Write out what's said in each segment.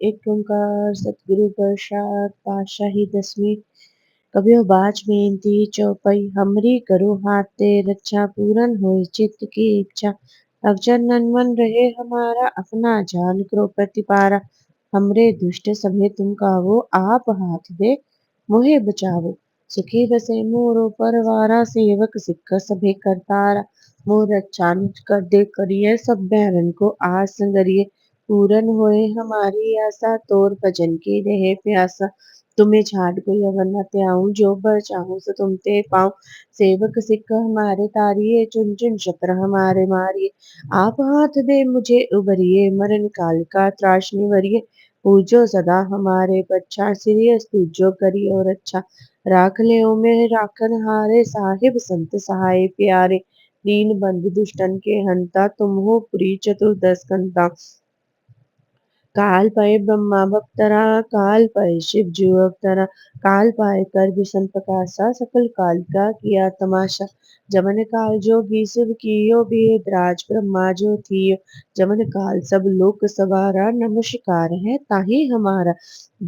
एक ओंकार सतगुरु प्रसाद पातशाही दसवीं कबियो बाज बेनती चौपई हमरी करो हाथ ते रक्षा पूरन होए चित्त की इच्छा अवचन मन रहे हमारा अपना जान करो प्रतिपारा हमरे दुष्ट सभे तुम कावो आप हाथ दे मोहे बचावो सुखी बसे मोरो परवारा सेवक सिख सभे करतारा मोर अच्छा निज कर दे करिए सब बैरन को आस संगरिए पूरन होए हमारी आशा तोर भजन की रहे प्यासा तुम्हें छाड़ कोई अवर न त्याऊं जो बर चाहूं सो तुम ते पाऊं सेवक सिख हमारे तारिये चुन चुन शत्र हमारे मारिये आप हाथ दे मुझे उबरिए मरण काल का त्राश निवरिये पूजो सदा हमारे बच्चा सिरियस पूजो करी और अच्छा राख ले में राखन हारे साहिब संत सहाय प्यारे दीन बंधु दुष्टन के हंता तुम हो पुरी चतुर्दश कंता काल पाए ब्रह्मा भक्तरा काल पाए शिव जू अवतरा काल पाए कर विषम प्रकाशा सकल काल का किया तमाशा जमन काल जोगी शिव कियो वेद राज ब्रह्मा जो थियो जमन काल सब लोक सवारा नमस्कार है ताहि हमारा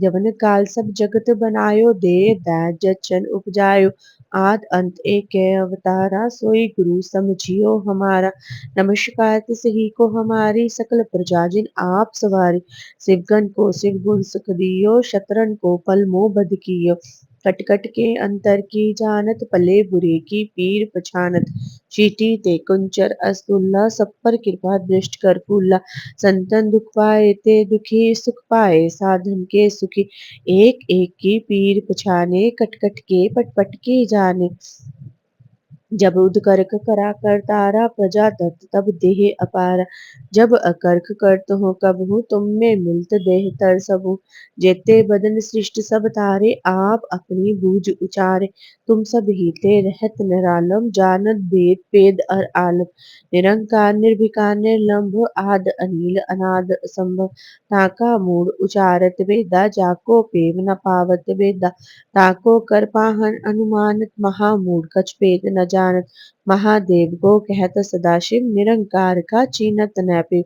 जमन काल सब जगत बनायो दे दैज जचन उपजायो आद अंत एक अवतारा सोई गुरु समझियो हमारा नमस्कार तिसही को हमारी सकल प्रजा जिन आप सवारी शिवगण को शिव गुण सुख दियो शतरन को पल मोह बध कियो कट कट के अंतर की जानत पले बुरे की पीर पछानत चीटी ते कुंचर अस्तुल्ला सब पर कृपा दृष्ट कर फूला संतन दुख पाए ते दुखी सुख पाए साधन के सुखी एक एक की पीर पछाने कट कट के पट पट के जाने जब उदकर्क करा कर तारा प्रजा तत्त तब देह अपार जब अकर्क करत हो कबहु तुम में मिलत देह तर सबु जेते बदन सृष्ट सब तारे आप अपनी बूझ उचारे तुम सब हीते रहत निरालम जानत वेद पेद और आलम निरंकार निर्विकार निर्लंभ आद अनिल अनाद असंभव ताका मूड उचारत वेदा जाको पेम न पावत वेदा ताको कर पाहन अनुमानत महामूढ़ कछ भेद न जानत महादेव को कहत सदाशिव निरंकार का चीनत नैपि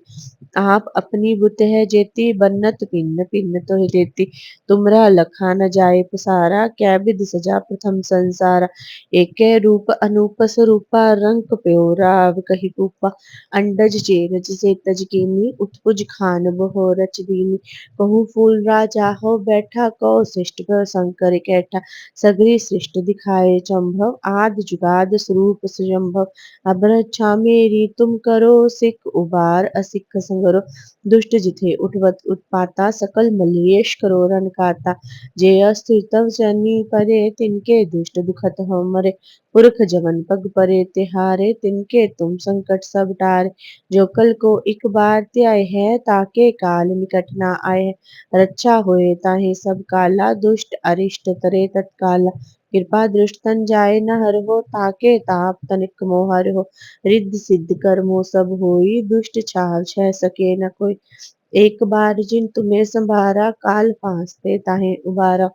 आप अपनी बुत है जेती बन्नत पिन्न पिन्न तो देती तुमरा लखा न जाए पसारा कै विध सजा प्रथम संसारा एक रूप अनूप स्वरूपा रंग प्योरा कही रूपा अंडज चेरज से तज कीनी उत्पुज खान बहो रच दीनी कहूँ फूल राजा हो बैठा कौ शिष्ट पर शंकर कैठा सगरी सृष्टि दिखाए चंभव आद जुगाद स्वरूप स्वयंभव अब रक्षा मेरी तुम करो सिख उबार असिख संगरो दुष्ट जिथे उठवत उत्पाता सकल मलेश करो रन काता जे अस्थितव जनी परे तिनके दुष्ट दुखत हो मरे पुरख जमन पग परे तिहारे तिनके तुम संकट सब टारे जो कल को एक बार त्याय है ताके काल निकट ना आए है रक्षा होए ताहे सब काला दुष्ट अरिष्ट तरे तत्काला कृपा दृष्ट तन जाए न हर हो ताके ताप तनिक मोहर हो रिद्ध सिद्ध कर्मो सब होई दुष्ट छाव छह सके न कोई एक बार जिन तुम्हें संभारा काल फांसते ताहे उबारा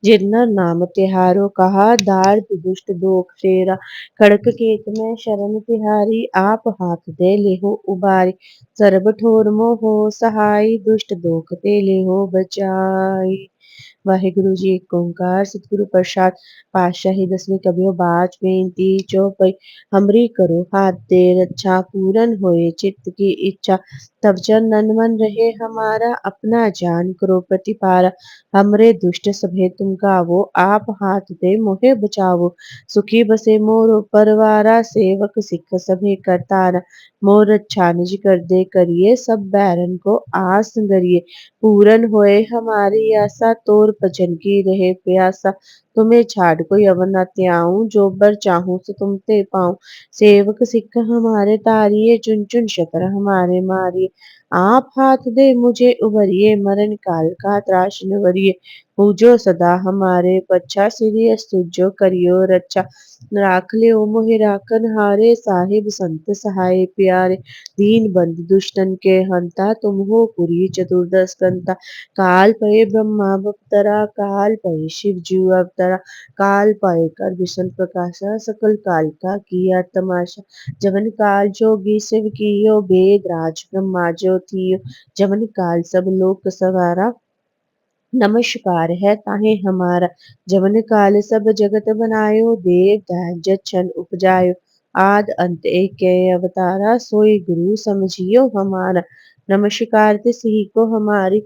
जिनर नाम तिहारो कहा दार्द दुष्ट दोख फेरा खड़क केत में शरण तिहारी आप हाथ दे लेहो उबारी सर्ब ठोर मोहो सहाय दुष्ट दोख ते लेहो बचाई वाहिगुरु जी एक ओंकार सतगुरु प्रसाद पातशाही दसवीं कबियो बाज बेनती चौपई हमरी करो हाथ दे रक्षा पूरन होए चित्त की इच्छा तब चंदन मन रहे हमारा अपना जान करो प्रतिपारा हमरे दुष्ट सभे तुम गावो आप हाथ दे मोहे बचावो सुखी बसे मोरो परवारा सेवक सिख सभे करतारा मोर अच्छा निज कर दे करिए सब बैरन को आस गरिए पूरन होए हमारी आशा तोर भजन की रहे प्यासा तुम्हें छाड़ कोई अवर न त्याऊं जो बर चाहूं सो तुम ते पाऊं सेवक सिख हमारे तारिये चुन चुन शतर हमारे मारिये आप हाथ दे मुझे उबरिए मरण काल का त्राश निवरिये पूजो सदा हमारे बच्चा सिरिय सुजो करियो रक्षा राख लियो मोहि राखन हारे साहिब संत सहाय प्यारे दीन बंधु दुष्टन के हंता तुम हो पुरी चतुर्दश कंता काल पये ब्रह्मा बप्तरा काल पये शिव जू अवतारा अवतरा काल पाए कर विशन प्रकाशा सकल काल का किया तमाशा जवन काल जोगी शिव कियो वेद राज ब्रह्मा जो थियो जवन काल सब लोक सवारा नमस्कार है ताहे हमारा जवन काल सब जगत बनायो देव दानव जछन उपजायो आद अंत एक अवतारा सोई गुरु समझियो हमारा नमस्कार तिसही को हमारी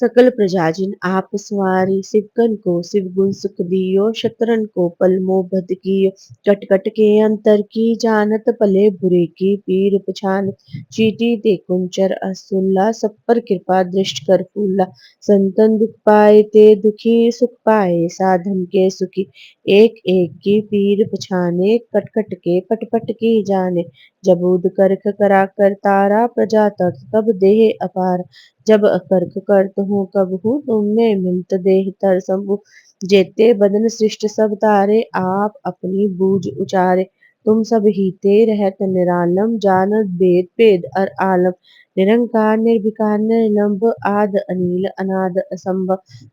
सकल प्रजाजिन आप सवारी सिवकन को सिव गुण सुख दियो शतरन को पल मोह बद कियो कट कट के अंतर की जानत पले बुरे की पीर पछान चीटी ते कुंचर असुल्ला सब पर कृपा दृष्ट कर फूला संतन दुख पाए ते दुखी सुख पाए साधन के सुखी एक एक की पीर पछाने कट कट के पट पट की जाने जबूद करख करा कर तारा प्रजा तत् तब देह अपार जब अकर्क करत हूँ कब हूँ तुम में मिलत देह तर संभु जेते बदन सृष्ट सब तारे आप अपनी बूझ उचारे तुम सब ही ते रहत निरालम जानत वेद पेद अर आलम निरंकार निर्विकार निर्लंब आद अनिल अनाद असंभ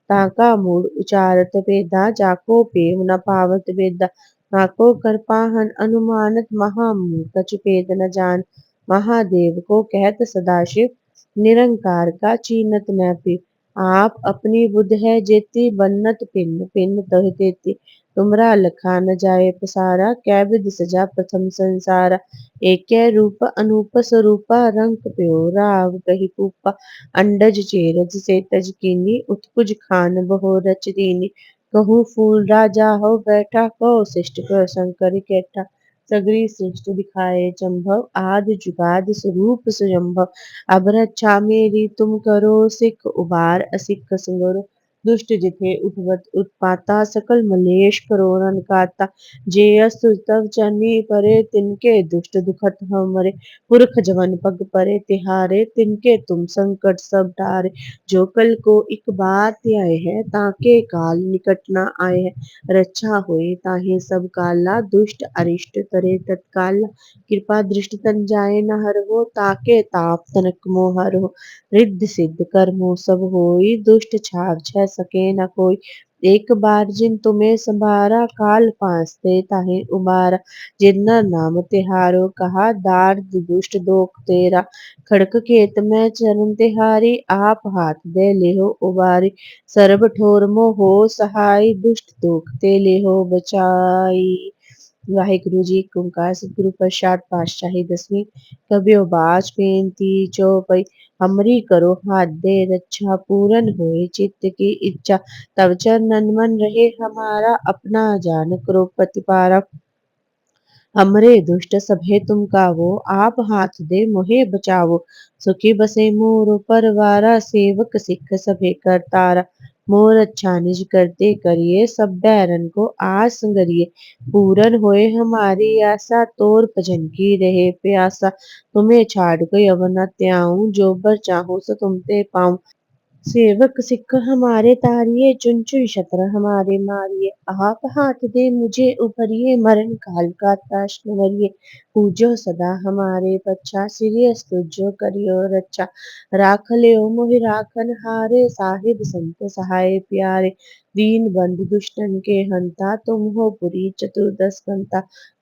ताका मूड उचारत वेदा जाको पेव न पावत वेदा ताको कर पाहन अनुमानत महामूढ़ कछु पेद न जान महादेव को कहत सदाशिव निरंकार का चीनत न पी आप अपनी बुद्ध है जेती बन्नत पिन पिन तह तेती तुमरा लखा न जाए पसारा कै विध सजा प्रथम संसारा एक रूप अनूप स्वरूपा रंग प्यो राव कही कूपा अंडज चेरज से तज कीनी उत्कुज खान बहो रच दीनी कहूँ फूल राजा हो बैठा कहो शिष्ट कहो शंकर कैठा सगरी सृष्टि दिखाए चंभव आदि जुगाद स्वरूप स्वयंभव अब रक्षा मेरी तुम करो सिख उबार असिख सिंगरो दुष्ट जिथे उठवत उत्पाता सकल मलेश करो रन काता जे अस्तु तव चनी परे तिनके दुष्ट दुखत हमरे पुरख जवन पग परे तिहारे तिनके तुम संकट सब टारे जो कल को एक बार आए है ताके काल निकट न आए है रक्षा होए ताहे सब काला दुष्ट अरिष्ट तरे तत्काल कृपा दृष्टि तन जाए न हर हो ताके ताप तनक मोह हर हो रिद्ध सिद्ध कर्मो सब होई दुष्ट छाव छह सके न कोई एक बार जिन तुम्हें संभारा काल फांसते ताहे उबारा जिन्ना नाम तिहारो कहा दार्द दुष्ट दोख तेरा खड़क खेत में चरण तिहारी आप हाथ दे लेहो उबारी सरब ठोर मोह सहाय दुष्ट दोख ते लेहो बचाई वाहिगुरु जी एक ओंकार सतगुरु प्रसाद पातशाही दसवीं कबियो बाज बेनती चौपई हमरी करो हाथ दे रक्षा पूरन होए चित्त की इच्छा तब चरणन मन रहे हमारा अपना जान करो प्रतिपारा हमरे दुष्ट सभे तुम कावो आप हाथ दे मोहे बचावो सुखी बसे मोर परवारा सेवक सिख सभे करतारा मोर अच्छा निज करते करिए सब बैरन को आस संगरिए पूरन होए हमारी आशा तोर भजन की रहे प्यासा तुम्हें छाड़ कोई अब न त्याऊं जो बर चाहूं सो तुम ते पाऊं सेवक सिख हमारे तारिये चुन चुन शत्र हमारे मारिये आप हाथ दे मुझे उभरिए मरण काल का त्रास न वरिये पूजो सदा हमारे बच्चा सिरियस तुझो करियो रक्षा राख लियो मोहि राखन हारे साहिब संत सहाय प्यारे दीन बंधु दुष्टन के हंता तुम हो पुरी चतुर्दश कंता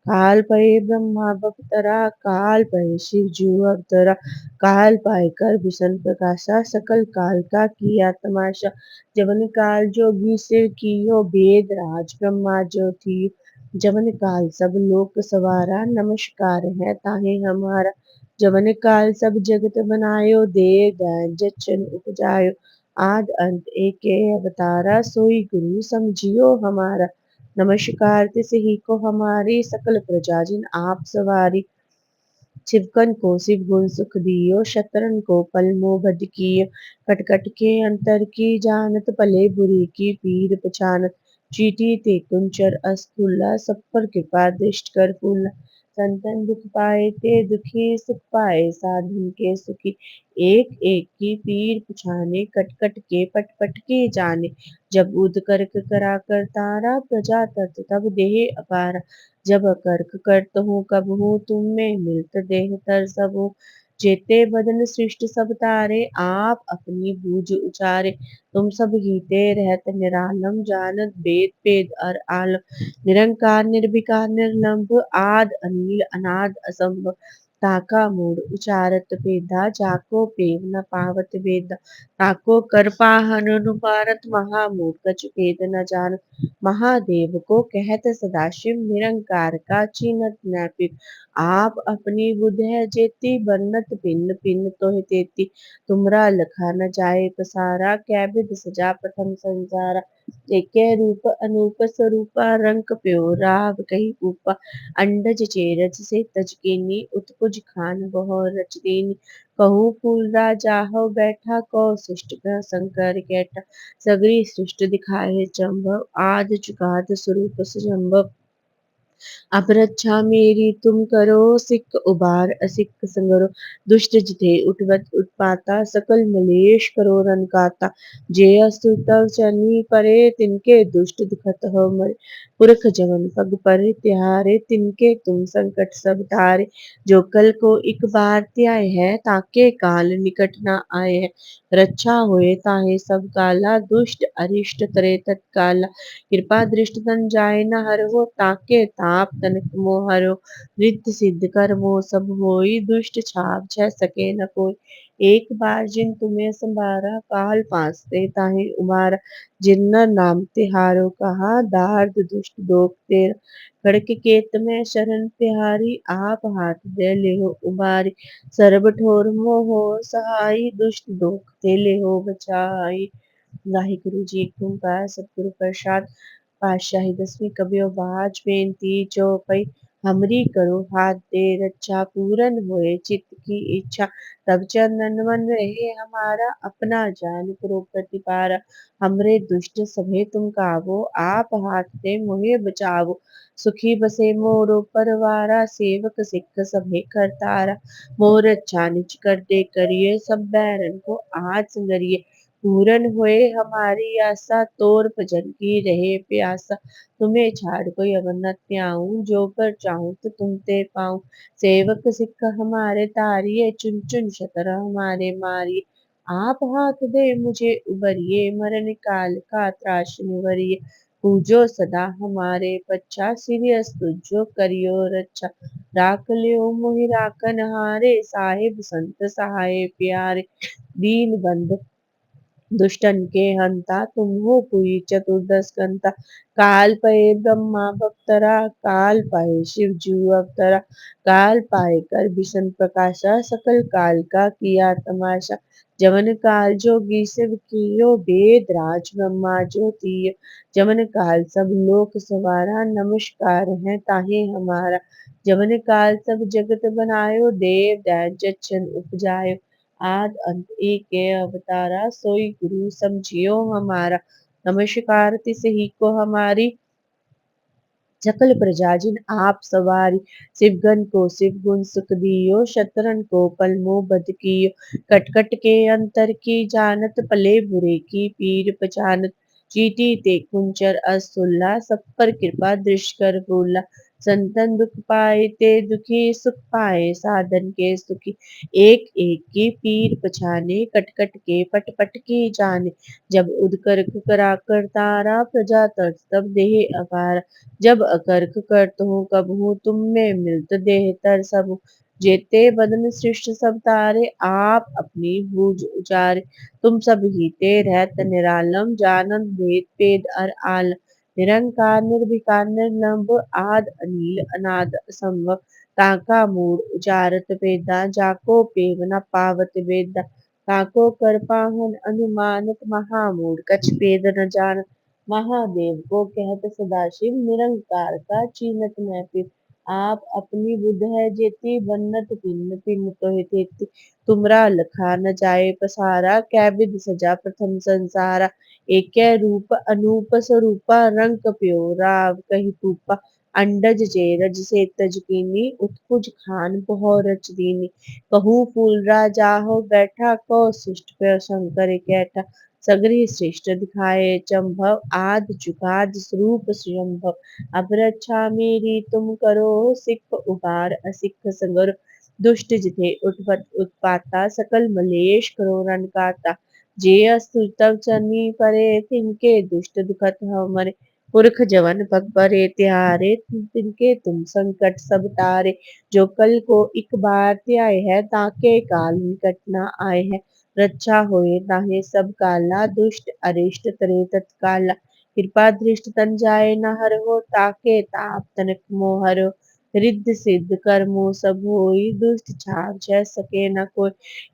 काल पए ब्रह्मा बपतरा काल पए शिव जू अवतरा काल पाए कर भीषण प्रकाशा सकल काल का किया तमाशा जवन काल जोगी सिर कियो वेद राज ब्रह्मा जो थी जवन काल सब लोक सवारा नमस्कार है ताहे हमारा जवन काल सब जगत बनायो देव दान जचन उपजायो आद अंत एक अवतारा सोई गुरु समझियो हमारा नमस्कार तिसही को हमारी सकल प्रजा जिन आप सवारी छिवकन को शिव गुण सुख दियो शतरन को पल मोह बद कियो कट कट के अंतर की जानत पले बुरी की पीर पछानत चीटी ते कुंचर अस्थुल्ला सब पर कृपा दृष्ट कर फूला संतन दुख पाए ते दुखी सुख पाए साधन के सुखी एक एक की पीर पुछाने कट कट के पट पट के जाने जब उद करक करा कर तारा प्रजा तत तब देह अपारा जब कर्क करत हूँ कब हूँ तुम में मिलत देह तर सब जेते बदन सृष्ट सब तारे आप अपनी बूझ उचारे तुम सब हीते रहत निरालम जानत वेद वेद और आलम निरंकार निर्विकार निर्लंब आद अनिल अनाद असंभ ताका मूड उचारत वेदा जाको पेव न पावत वेद ताको कर पाहन अनुपारत महामूड कछ भेद न जान महादेव को कहत सदाशिव निरंकार का चीनत न आप अपनी बुध है जेती बरनत पिन पिन तोहि तेती तुमरा लखा न जाए पसारा कै बिद सजा प्रथम संसारा एकै रूप अनूप स्वरूपा रंग प्यो राव कही ऊपा अंडज चेरज से तजकेनी उत्पुज खान बहु रच देनी कहूँ फूल राजा हो बैठा कौ शिष्ट का शंकर कैठा सगरी सृष्ट दिखाए चंभव आद चुकाद स्वरूप सुजम्भव अब रक्षा मेरी तुम करो सिख उबार असिक संगरो दुष्ट जिथे उठवत उत्पाता सकल मलेश करो रन काता जे अस्तुतव चनी परे तिनके दुष्ट दुखत हो मरे पुरख जवन पग पर तिहारे तिनके तुम संकट सब तारे जो कल को एक बार त्याय है ताके काल निकट न आए है रक्षा होए ताहे सब काला दुष्ट अरिष्ट करे तत्काला कृपा दृष्ट तन जाय न हरहु ताके ताप तनक मोह हरहु रिद्ध सिद्ध कर मोह सब होई दुष्ट छाप छह सके न कोई एक बार जिन तुम्हें संभारा काल फांसते ताहि उबारा जिन्ना नाम तिहारो कहा दार्द दुष्ट दोख तेरा खड़क केत में शरण तिहारी आप हाथ दे लेहो उबारी सरब ठोर मोह सहाई दुष्ट दोख ते लेहो बचाई वाहिगुरु जी एक ओंकार सतगुरु प्रसाद पातशाही दसवीं कबियो बाज बेनती चौपई हमरी करो हाथ दे रक्षा पूरन होए चित्त की इच्छा तब चंदन मन रहे हमारा अपना जान करो प्रतिपारा हमरे दुष्ट सभे तुम काबो आप हाथ दे मोहे बचावो सुखी बसे मोरो परवारा सेवक सिख सभे करतारा मोर अच्छा निज कर दे करिए सब बैरन को आज संगरिए पूरन होए हमारी आशा तोर भजन की रहे प्यासा तुम्हें छाड़ कोई अवर न त्याऊं जो कर चाहूं तो तुम ते पाऊं सेवक सिख हमारे तारिये चुन चुन शतर हमारे मारिये आप हाथ दे मुझे उबरिए मरण काल का त्रास निवरिए पूजो सदा हमारे पच्छा सिरियस तुझो करियो रक्षा राख लियो मोहि राखन हारे साहिब संत सहाय प्यारे दीन बंधु दुष्टन के हंता तुम हो कोई चतुर्दश कंता काल पये ब्रह्मा बप्तरा काल पाए शिव जू अवतरा काल पाए कर भीषण प्रकाशा सकल काल का किया तमाशा जवन काल जोगी शिव कियो वेद राज ब्रह्मा ज्योति जवन काल सब लोक सवारा नमस्कार है ताहे हमारा जवन काल सब जगत बनायो देव दैज जच्छन उपजायो आद अंत एक है अवतारा सोई गुरु समझियो हमारा नमस्कार तिस ही को हमारी सकल प्रजा जिन आप सवारी शिवगन को शिव गुण सुख दियो शतरन को पलमो बद कियो कटकट के अंतर की जानत पले बुरे की पीर पहचानत चीटी ते कुंचर असुल्ला सब पर कृपा दृष्ट कर बोला संतन दुख पाए ते दुखी सुख पाए साधन के सुखी एक एक की पीर पछाने कटकट के पट पट की जाने जब उदकर करा कर तारा प्रजा तज तब देह अपार जब अकर्क करत हूँ कब हूँ तुम में मिलत देह तर सब जेते बदन सृष्ट सब तारे आप अपनी बूझ उचारे तुम सब हीते रहत निरालम जानन भेद पेद अर आल निरंकार निर्विकार निर्लंब आद अनील अनाद असंभव ताका मूड उचारत वेदा जाको पेव न पावत वेदा ताको कर पाहन अनुमानत महामूड कछ भेद न जान महादेव को कहत सदाशिव निरंकार का चीनत मैं फिर आप अपनी बुध है जेती बन्नत पिन पिन तोहि तेती तुमरा लखा न जाए पसारा कै विध सजा प्रथम संसारा एकै रूप अनूप स्वरूपा रंग प्यो राव कही पूपा अंडज जेरज से तजकीनी उत्कुज खान बहु रच दीनी कहूँ फूल राजा हो बैठा कौ शिष्ट पे शंकर कैठा सगरी श्रेष्ठ दिखाए चंभव आद जुगाद स्वरूप स्वयंभव अब रक्षा मेरी तुम करो सिख उबार असिख संगर दुष्ट जिथे उठपत उत्पाता सकल मलेश करो रन काता जे अस्तु तव चरनी परे तिनके दुष्ट दुखत हमरे पुरख जवन पग परे त्यारे तिनके तुम संकट सब तारे जो कल को एक बार त्याए है ताके काल निकट न आए है रक्षा होए ताहे सब काला दुष्ट अरिष्ट तरे तत्काला कृपा दृष्ट तन जाए न हर हो ताके ताप तनक मोह हरो रिद्ध सिद्ध कर्मों सब होई दुष्ट छाव जै सके न कोई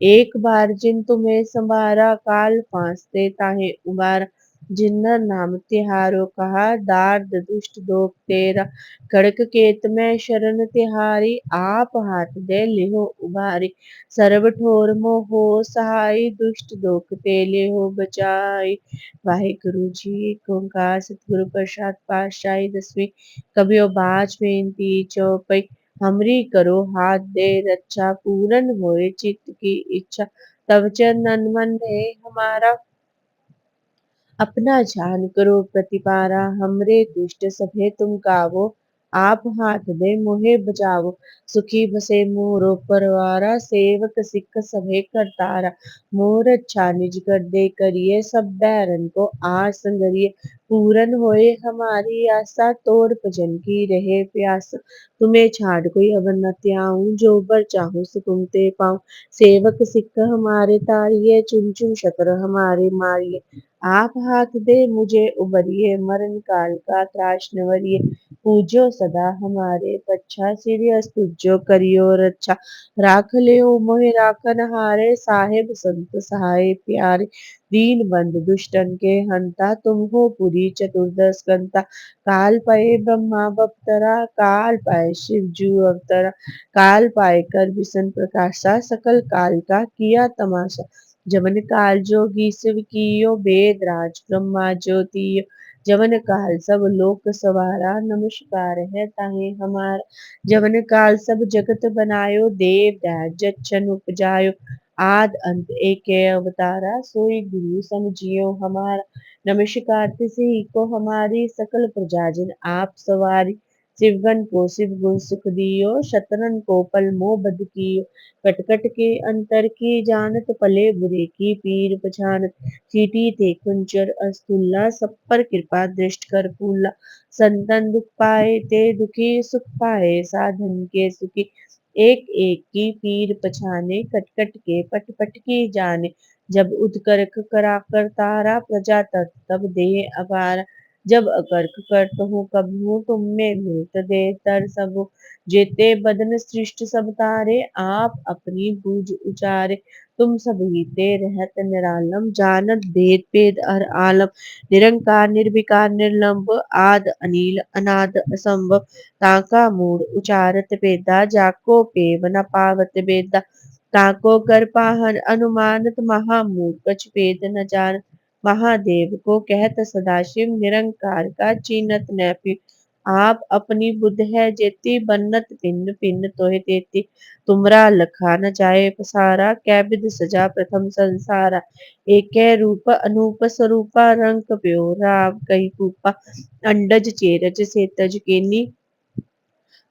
एक बार जिन तुम्हें संभारा काल फांसते ताहे उबारा जिन्नर नाम तिहारो कहा दार्द दुष्ट दोख तेरा खड़क केत में शरण तिहारी आप हाथ दे लिहो उबारी सर्व ठोर मोह हो सहाय दुष्ट दोख ते लिहो बचाई वाहिगुरु जी एक ओंकार सतगुरु प्रसाद पातशाही दसवीं कबियो बाज बेनती चौपई हमरी करो हाथ दे रक्षा पूरन होए चित्त की इच्छा तब चरणन मन में हमारा अपना जान करो प्रतिपारा हमरे दुष्ट सभे तुम कावो आप हाथ दे मोहे बचावो सुखी बसे मोरो परवारा सेवक सिख सभे करतारा मोर अच्छा निज कर दे करिए सब बैरन को आस संगरिए पूरन होए हमारी आशा तोर भजन की रहे प्यास तुम्हें छाड़ कोई अवर न त्याऊं जो बर चाहूं सो तुम ते पाऊं सेवक सिख हमारे तारिये चुन चुन शतर हमारे मारिये आप हाथ दे मुझे उबरिए मरण काल का त्रास निवरिए पूजो सदा हमारे पच्छा सीरियस तुझो करियो रक्षा राख लियो मोहि राखन हारे साहेब संत सहाय प्यारे दीन बंद दुष्टन के हंता तुम हो पुरी चतुर्दश कंता काल पाए ब्रह्मा बप्तरा काल पाए शिव जू अवतरा काल पाए कर विष्णु प्रकाशा सकल काल का किया तमाशा जमन काल जोगी शिव कियो वेद राज ब्रह्मा ज्योति जमन काल सब लोक सवारा नमस्कार है ताहे हमारा जमन काल सब जगत बनायो देव दास जच्छन उपजायो आद अंत एक अवतारा सोई गुरु समझियो हमारा नमस्कार तिसि को हमारी सकल प्रजाजन आप सवारी शिवगन को शिव गुण सुख दियो शतरन को पल मोह बद कियो कटकट के अंतर की जानत पले बुरे की पीर पछानत चीटी ते कुंचर अस्तुल्ला सब पर कृपा दृष्ट कर फूला संतन दुख पाए ते दुखी सुख पाए साधन के सुखी एक एक की पीर पछाने कटकट के पट पट की जाने जब उदकर्क करा कर तारा प्रजा तत् तब दे अपार जब अकर्क करत हूँ कब हूँ तुम में मिलत दे तर सब जेते बदन सृष्ट सब तारे आप अपनी बूझ उचारे तुम सब ही ते रहत निरालम जानत भेद भेद हर आलम निरंकार निर्विकार निर्लंब आद अनिल अनाद असंभव ताका मूड उचारत बेदा जाको पेव न पावत बेदा ताको कर पाहन अनुमानत महामूड कछ भेद न जान महादेव को कहत सदाशिव निरंकार का चीनत न आप अपनी बुद्ध है जेती बन्नत भिन्न भिन्न तोहि तेती तुमरा लखा न जाए पसारा कै विध सजा प्रथम संसारा एकै रूप अनूप स्वरूपा रंग प्यो राव कही कूपा अंडज चेरज से तज केनी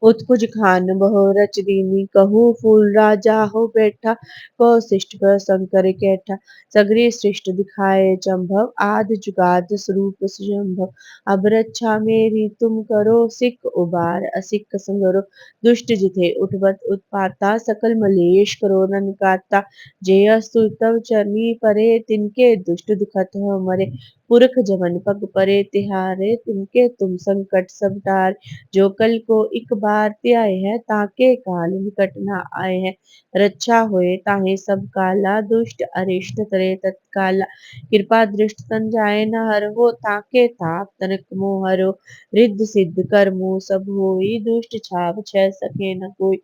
उत्कुज खान बहु रच दीनी कहूँ फूल राजा हो बैठा कौ शिष्ट पर शंकर कैठा सगरी सृष्ट दिखाए चंभव आद जुगाद स्वरूप संभव अब रक्षा मेरी तुम करो सिख उबार असिक संगरो दुष्ट जिथे उठबत उत्पाता सकल मलेश करो रन काता जे अस्तु तव चरनी परे तिनके दुष्ट दुखत हो मरे पुरख जमन पग परे तिहारे तिनके तुम संकट सब टार जो कल को एक बार त्याए है ताके काल निकट न आए है रक्षा होए ताहे सब काला दुष्ट अरिष्ट तरे तत्काला कृपा दृष्ट तन जाए न हर हो ताके ताप तनक मोह हरो रिद्ध सिद्ध कर्मो सब होई दुष्ट छाव छह सके न कोई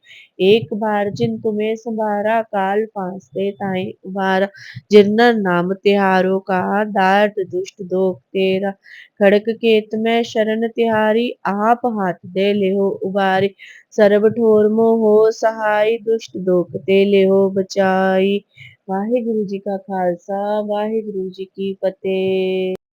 एक बार जिन तुम्हें संभारा काल फांसते ताहे उबारा जिन्नर नाम तिहारो का दार्द दुष्ट दोख तेरा खड़क केत में शरण तिहारी आप हाथ दे लेहो उबारी सर्व ठोर मोह हो सहाय दुष्ट दोख ते लेहो बचाई वाहिगुरु जी का खालसा वाहिगुरु जी की फतेह।